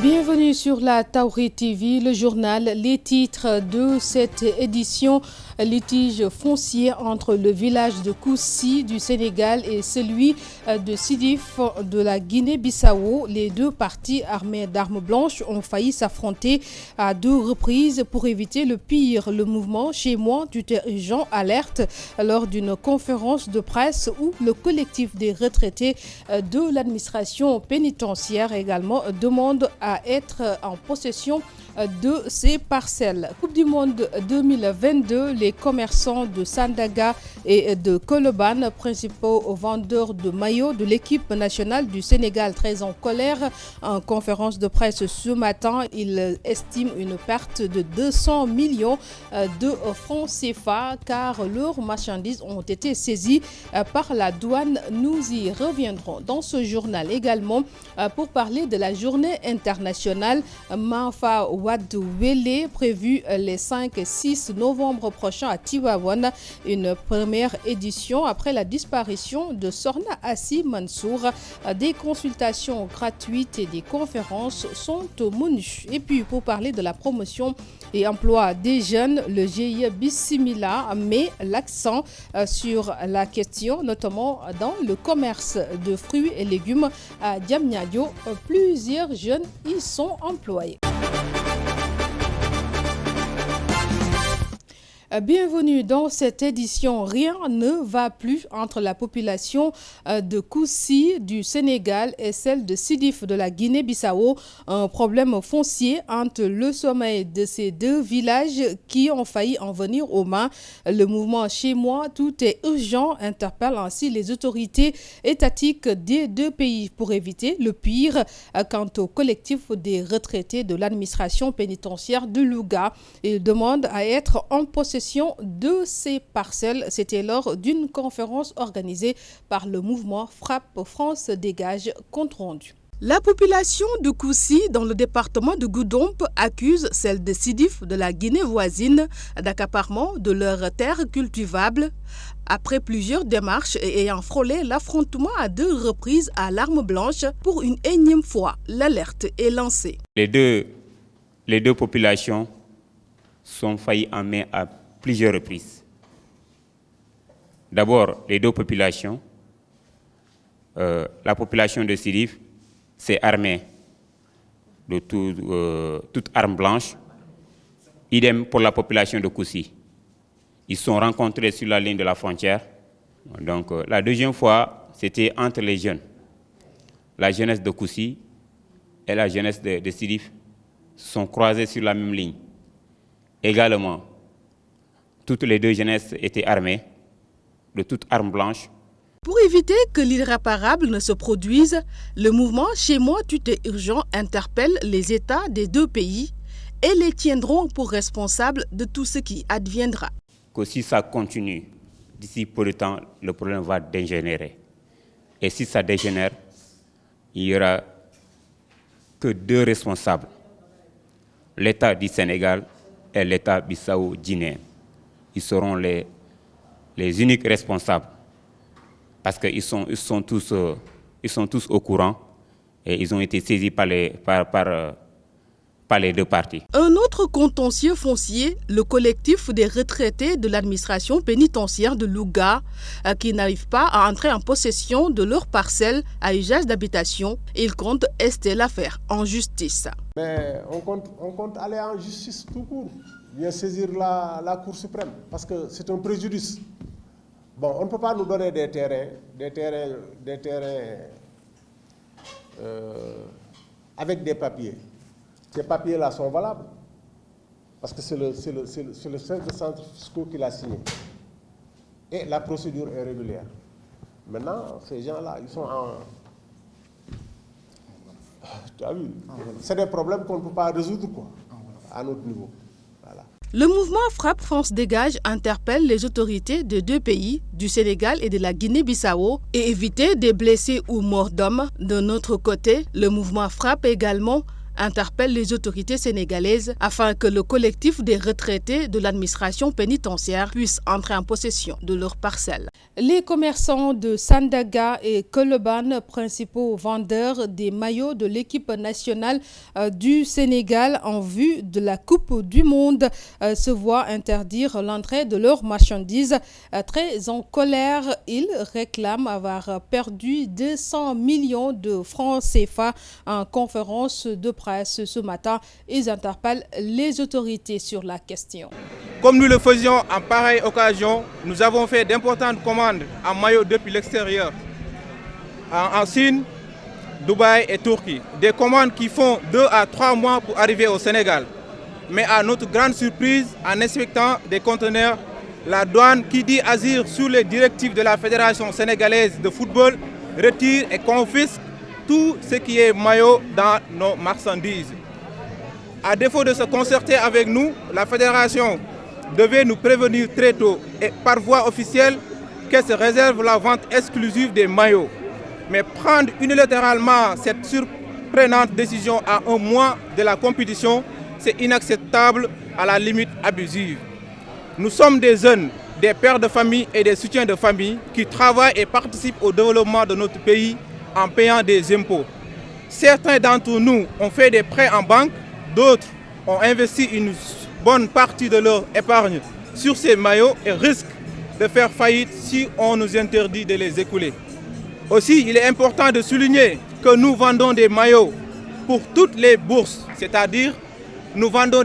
Bienvenue sur la Taouri TV, le journal. Les titres de cette édition: litige foncier entre le village de Koussi du Sénégal et celui de Sidif de la Guinée-Bissau. Les deux parties armées d'armes blanches ont failli s'affronter à deux reprises pour éviter le pire. Le mouvement Chez moi du Jean alerte lors d'une conférence de presse où le collectif des retraités de l'administration pénitentiaire également demande à être en possession de ces parcelles. Coupe du Monde 2022, les commerçants de Sandaga et de Colobane, principaux vendeurs de maillots de l'équipe nationale du Sénégal, très en colère. En conférence de presse ce matin, ils estiment une perte de 200 millions de francs CFA car leurs marchandises ont été saisies par la douane. Nous y reviendrons dans ce journal également pour parler de la journée internationale Manfa Wade Wele, prévue les 5 et 6 novembre prochains à Tivaouane. Une première édition après la disparition de Sorna Assi Mansour. Des consultations gratuites et des conférences sont au menu. Et puis pour parler de la promotion et emploi des jeunes, le GIE Bissimila met l'accent sur la question, notamment dans le commerce de fruits et légumes à Diamniadio. Plusieurs jeunes y sont employés. Bienvenue dans cette édition. Rien ne va plus entre la population de Koussi du Sénégal et celle de Sidif de la Guinée-Bissau. Un problème foncier entre le sommeil de ces deux villages qui ont failli en venir aux mains. Le mouvement Chez moi, tout est urgent interpelle ainsi les autorités étatiques des deux pays pour éviter le pire. Quant au collectif des retraités de l'administration pénitentiaire de Louga, il demande à être en possession de ces parcelles. C'était lors d'une conférence organisée par le mouvement Frappe France Dégage. Compte rendu. La population de Koussi dans le département de Goudomp accuse celle de Sidif de la Guinée voisine d'accaparement de leurs terres cultivables. Après plusieurs démarches et ayant frôlé l'affrontement à deux reprises à l'arme blanche, pour une énième fois, l'alerte est lancée. Les deux populations sont faillies en main à plusieurs reprises. D'abord, les deux populations, la population de Sidif s'est armée de toute arme blanche. Idem pour la population de Koussi. Ils se sont rencontrés sur la ligne de la frontière. Donc, la deuxième fois, c'était entre les jeunes. La jeunesse de Koussi et la jeunesse de Sidif se sont croisés sur la même ligne. Également, toutes les deux jeunesses étaient armées de toutes armes blanches. Pour éviter que l'irréparable ne se produise, le mouvement Chez moi, tout est urgent interpelle les États des deux pays et les tiendront pour responsables de tout ce qui adviendra. Que si ça continue, d'ici peu de temps, le problème va dégénérer. Et si ça dégénère, il n'y aura que deux responsables, l'État du Sénégal et l'État bissau-guinéen. Ils seront les uniques responsables parce qu'ils sont tous au courant et ils ont été saisis par les deux parties. Un autre contentieux foncier, le collectif des retraités de l'administration pénitentiaire de Louga, qui n'arrivent pas à entrer en possession de leurs parcelles à usage d'habitation. Ils comptent ester l'affaire en justice. Mais on compte aller en justice tout court. Bien saisir la Cour suprême, parce que c'est un préjudice. Bon, on ne peut pas nous donner des terrains avec des papiers. Ces papiers-là sont valables, parce que c'est le chef de centre fiscaux qui l'a signé. Et la procédure est régulière. Maintenant, ces gens-là, ils sont en... Tu as vu? C'est des problèmes qu'on ne peut pas résoudre, quoi, à notre niveau. Voilà. Le mouvement Frappe France Dégage interpelle les autorités de deux pays, du Sénégal et de la Guinée-Bissau, et éviter des blessés ou morts d'hommes. De notre côté, le mouvement Frappe également interpelle les autorités sénégalaises afin que le collectif des retraités de l'administration pénitentiaire puisse entrer en possession de leurs parcelles. Les commerçants de Sandaga et Colobane, principaux vendeurs des maillots de l'équipe nationale du Sénégal en vue de la Coupe du Monde, se voient interdire l'entrée de leurs marchandises. Très en colère, ils réclament avoir perdu 200 millions de francs CFA. En conférence de presse ce matin, ils interpellent les autorités sur la question. Comme nous le faisions en pareille occasion, nous avons fait d'importantes commandes en maillots depuis l'extérieur, en Chine, Dubaï et Turquie. Des commandes qui font 2 à 3 mois pour arriver au Sénégal. Mais à notre grande surprise, en inspectant des conteneurs, la douane qui dit agir sous les directives de la Fédération sénégalaise de football retire et confisque tout ce qui est maillot dans nos marchandises. À défaut de se concerter avec nous, la Fédération devait nous prévenir très tôt et par voie officielle qu'elle se réserve la vente exclusive des maillots. Mais prendre unilatéralement cette surprenante décision à 1 mois de la compétition, c'est inacceptable, à la limite abusive. Nous sommes des jeunes, des pères de famille et des soutiens de famille qui travaillent et participent au développement de notre pays en payant des impôts. Certains d'entre nous ont fait des prêts en banque, d'autres ont investi une bonne partie de leur épargne sur ces maillots et risquent de faire faillite si on nous interdit de les écouler. Aussi, il est important de souligner que nous vendons des maillots pour toutes les bourses, c'est-à-dire nous vendons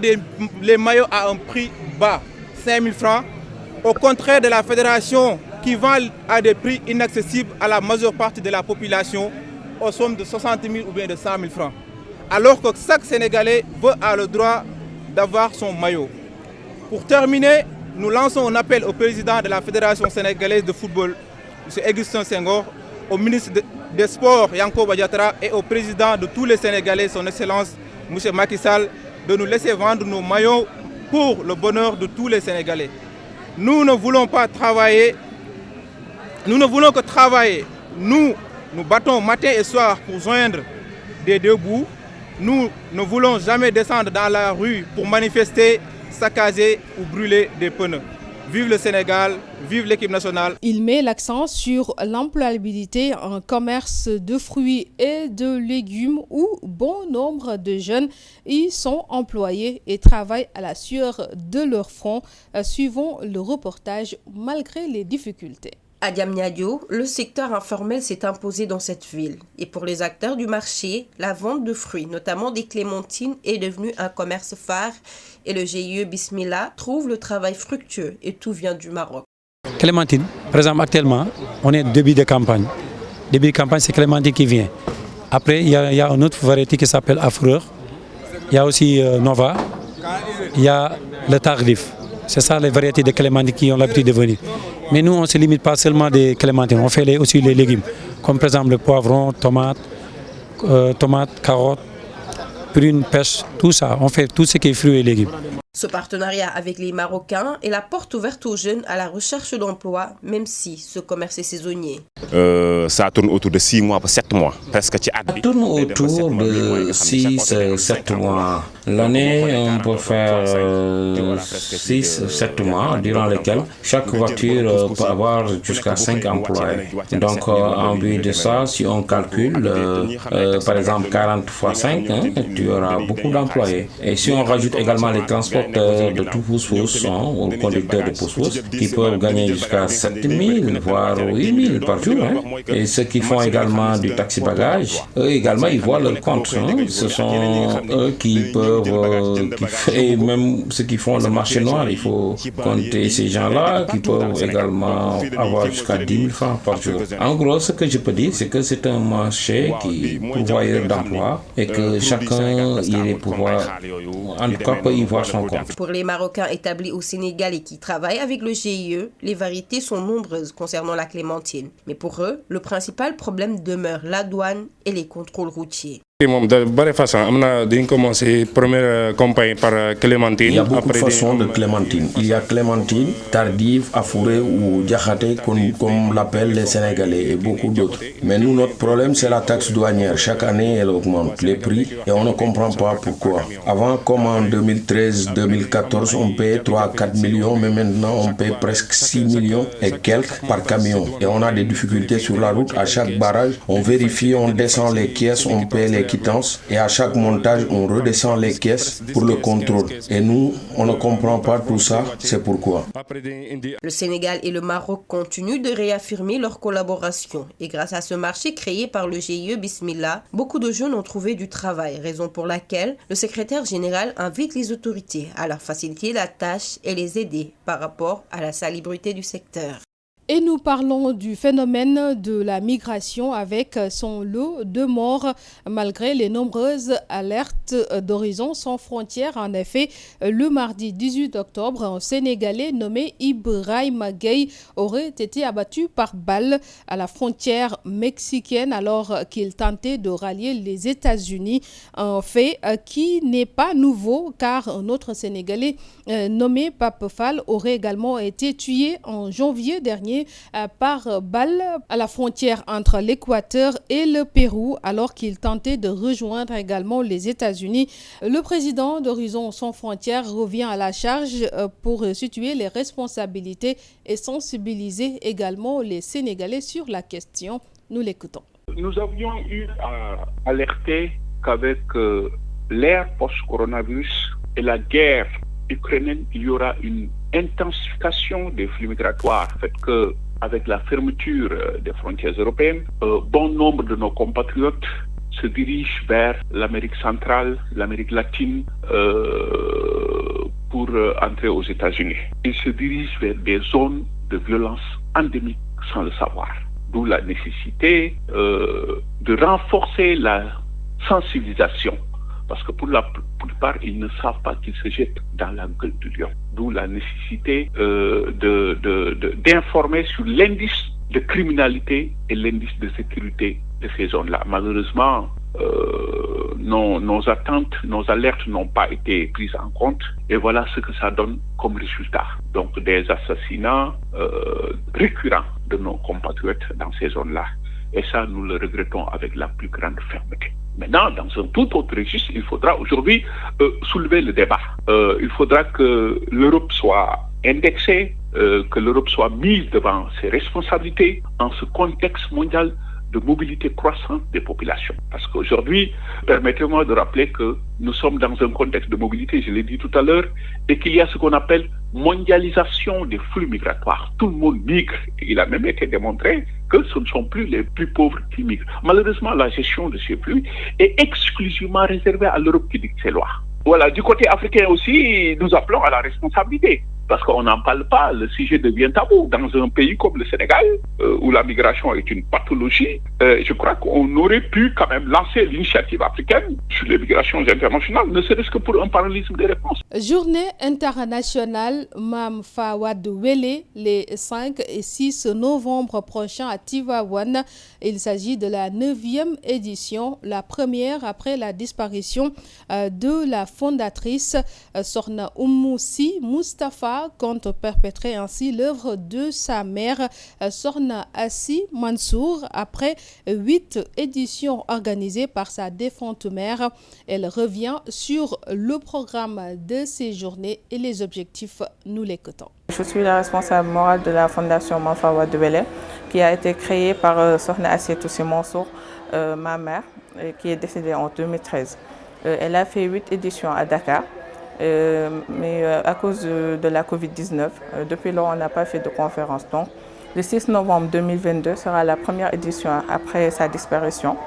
les maillots à un prix bas, 5 000 francs, au contraire de la fédération qui vend à des prix inaccessibles à la majeure partie de la population, aux sommes de 60 000 ou bien de 100 000 francs. Alors que chaque Sénégalais a le droit d'avoir son maillot. Pour terminer, nous lançons un appel au président de la Fédération sénégalaise de football, M. Augustin Senghor, au ministre des Sports, Yankoba Diattara, et au président de tous les Sénégalais, son Excellence, M. Macky Sall, de nous laisser vendre nos maillots pour le bonheur de tous les Sénégalais. Nous ne voulons pas travailler, nous ne voulons que travailler. Nous battons matin et soir pour joindre des deux bouts. Nous ne voulons jamais descendre dans la rue pour manifester, saccager ou brûler des pneus. Vive le Sénégal, vive l'équipe nationale. Il met l'accent sur l'employabilité en commerce de fruits et de légumes où bon nombre de jeunes y sont employés et travaillent à la sueur de leur front. Suivons le reportage malgré les difficultés. À Diamniadio, le secteur informel s'est imposé dans cette ville. Et pour les acteurs du marché, la vente de fruits, notamment des clémentines, est devenue un commerce phare. Et le GIE Bismillah trouve le travail fructueux et tout vient du Maroc. Clémentine, par exemple, actuellement, on est début de campagne. Début de campagne, c'est clémentine qui vient. Après, il y a une autre variété qui s'appelle Affreur. Il y a aussi Nova. Il y a le Tardif. C'est ça les variétés de clémentines qui ont l'habitude de venir. Mais nous, on ne se limite pas seulement des clémentines, on fait aussi les légumes, comme par exemple le poivron, tomates, carottes, prunes, pêche, tout ça. On fait tout ce qui est fruits et légumes. Ce partenariat avec les Marocains est la porte ouverte aux jeunes à la recherche d'emploi, même si ce commerce est saisonnier. Ça tourne autour de 6 mois, 7 mois, presque. Ça tourne autour de 6-7 mois. L'année, on peut faire 6-7 mois, durant lesquels chaque voiture peut avoir jusqu'à 5 employés. Donc, en vue de ça, si on calcule, par exemple, 40 fois 5, tu auras beaucoup d'employés. Et si on rajoute également les transporteurs de tout pousse-pousse, ou conducteurs de pousse-pousse, qui peuvent gagner jusqu'à 7 000, voire 8 000 par jour. Et ceux qui font également du taxi-bagage, eux également, ils voient leur compte. Ce sont eux qui peuvent, et même ceux qui font le marché noir, il faut compter ces gens-là qui peuvent également avoir jusqu'à 10 000 francs par jour. En gros, ce que je peux dire, c'est que c'est un marché qui est pourvoyeur d'emploi et que chacun y pouvoir, en tout cas, peut y voir son compte. Pour les Marocains établis au Sénégal et qui travaillent avec le GIE, les variétés sont nombreuses concernant la clémentine. Mais pour eux, le principal problème demeure la douane et les contrôles routiers. De bonne façon, on a commencé la première campagne par clémentine. Il y a beaucoup de façons de clémentine. Il y a clémentine tardive, affourée ou diakhaté, comme l'appellent les Sénégalais, et beaucoup d'autres. Mais nous, notre problème, c'est la taxe douanière. Chaque année, elle augmente les prix et on ne comprend pas pourquoi. Avant, comme en 2013-2014, on payait 3 à 4 millions, mais maintenant, on paye presque 6 millions et quelques par camion. Et on a des difficultés sur la route. À chaque barrage, on vérifie, on descend les caisses, on paye les quittances et à chaque montage on redescend les caisses pour le contrôle et nous on ne comprend pas tout ça, c'est pourquoi. Le Sénégal et le Maroc continuent de réaffirmer leur collaboration et grâce à ce marché créé par le GIE Bismillah, beaucoup de jeunes ont trouvé du travail, raison pour laquelle le secrétaire général invite les autorités à leur faciliter la tâche et les aider par rapport à la salubrité du secteur. Et nous parlons du phénomène de la migration avec son lot de morts malgré les nombreuses alertes d'Horizon sans frontières. En effet, le mardi 18 octobre, un Sénégalais nommé Ibrahima Gueye aurait été abattu par balle à la frontière mexicaine alors qu'il tentait de rallier les États-Unis. Un fait qui n'est pas nouveau car un autre Sénégalais nommé Pape Fall aurait également été tué en janvier dernier par balle à la frontière entre l'Équateur et le Pérou alors qu'il tentait de rejoindre également les États-Unis. Le président d'Horizon sans frontières revient à la charge pour situer les responsabilités et sensibiliser également les Sénégalais sur la question. Nous l'écoutons. Nous avions eu à alerter qu'avec l'ère post-coronavirus et la guerre ukrainienne, il y aura une intensification des flux migratoires. Fait que avec la fermeture des frontières européennes, bon nombre de nos compatriotes se dirigent vers l'Amérique centrale, l'Amérique latine, pour entrer aux États-Unis. Ils se dirigent vers des zones de violence endémiques sans le savoir. D'où la nécessité de renforcer la sensibilisation. Parce que pour la plupart, ils ne savent pas qu'ils se jettent dans la gueule du lion. D'où la nécessité d'informer sur l'indice de criminalité et l'indice de sécurité de ces zones-là. Malheureusement, nos attentes, nos alertes n'ont pas été prises en compte. Et voilà ce que ça donne comme résultat. Donc des assassinats récurrents de nos compatriotes dans ces zones-là. Et ça, nous le regrettons avec la plus grande fermeté. Maintenant, dans un tout autre registre, il faudra aujourd'hui soulever le débat. Il faudra que l'Europe soit indexée, que l'Europe soit mise devant ses responsabilités en ce contexte mondial de mobilité croissante des populations. Parce qu'aujourd'hui, permettez-moi de rappeler que nous sommes dans un contexte de mobilité, je l'ai dit tout à l'heure, et qu'il y a ce qu'on appelle mondialisation des flux migratoires. Tout le monde migre. Il a même été démontré que ce ne sont plus les plus pauvres qui migrent. Malheureusement, la gestion de ces flux est exclusivement réservée à l'Europe qui dicte ses lois. Voilà, du côté africain aussi, nous appelons à la responsabilité. Parce qu'on n'en parle pas, le sujet devient tabou. Dans un pays comme le Sénégal, où la migration est une pathologie, je crois qu'on aurait pu quand même lancer l'initiative africaine sur les migrations internationales, ne serait-ce que pour un parallélisme des réponses. Journée internationale Mam Fawad Wele, les 5 et 6 novembre prochains à Tivaouane. Il s'agit de la 9e édition, la première après la disparition de la fondatrice Sorna Oumoussi Mustafa, compte perpétrer ainsi l'œuvre de sa mère Sorna Assi Mansour. Après 8 éditions organisées par sa défunte mère, elle revient sur le programme de ces journées et les objectifs. Nous l'écoutons. Je suis la responsable morale de la fondation Mam Fawad Wele qui a été créée par Sorna Assi Mansour, ma mère, qui est décédée en 2013. Elle a fait 8 éditions à Dakar. Mais à cause de la Covid-19, depuis lors, on n'a pas fait de conférence. Donc, le 6 novembre 2022 sera la première édition après sa disparition.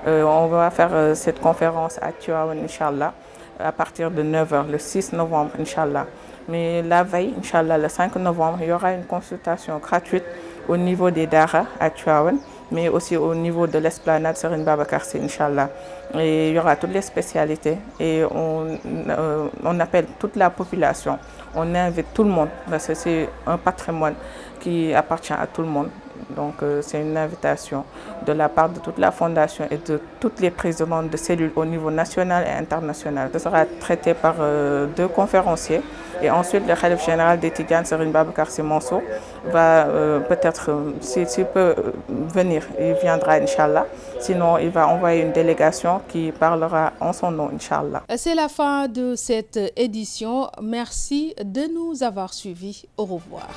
On va faire cette conférence à Tivaouane, Inch'Allah, à partir de 9h, le 6 novembre, Inch'Allah. Mais la veille, Inch'Allah, le 5 novembre, il y aura une consultation gratuite au niveau des Dara à Tivaouane, mais aussi au niveau de l'esplanade Serigne Babacar Sy, Inch'Allah. Et il y aura toutes les spécialités et on appelle toute la population, on invite tout le monde parce que c'est un patrimoine qui appartient à tout le monde. Donc c'est une invitation de la part de toute la fondation et de toutes les présidentes de cellules au niveau national et international. Ce sera traité par 2 conférenciers. Et ensuite, le Khalif général des Tidjanes, Serigne Babacar Sy Mansour, va peut-être, s'il peut venir, il viendra, Inch'Allah. Sinon, il va envoyer une délégation qui parlera en son nom, Inch'Allah. C'est la fin de cette édition. Merci de nous avoir suivis. Au revoir.